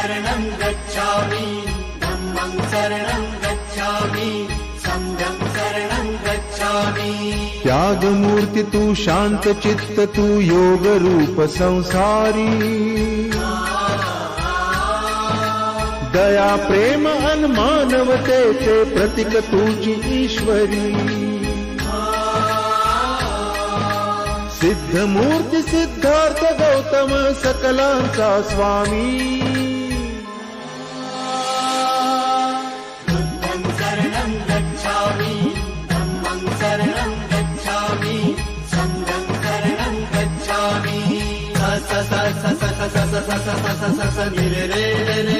शरणं गच्छामि धम्मं शरणं गच्छामि संघं शरणं गच्छामि। त्यागमूर्ती तू शांत चित्त तू योग रूप संसारी दया प्रेम अन मानवतेचे प्रतीक तुझी ईश्वरी सिद्धमूर्ती सिद्धार्थ गौतम सकलांचा स्वामी बुद्धं शरणं गच्छामि धम्मं शरणं गच्छामि संघं शरणं गच्छामि। स स स स स स स स स स स स स नि रे रे रे रे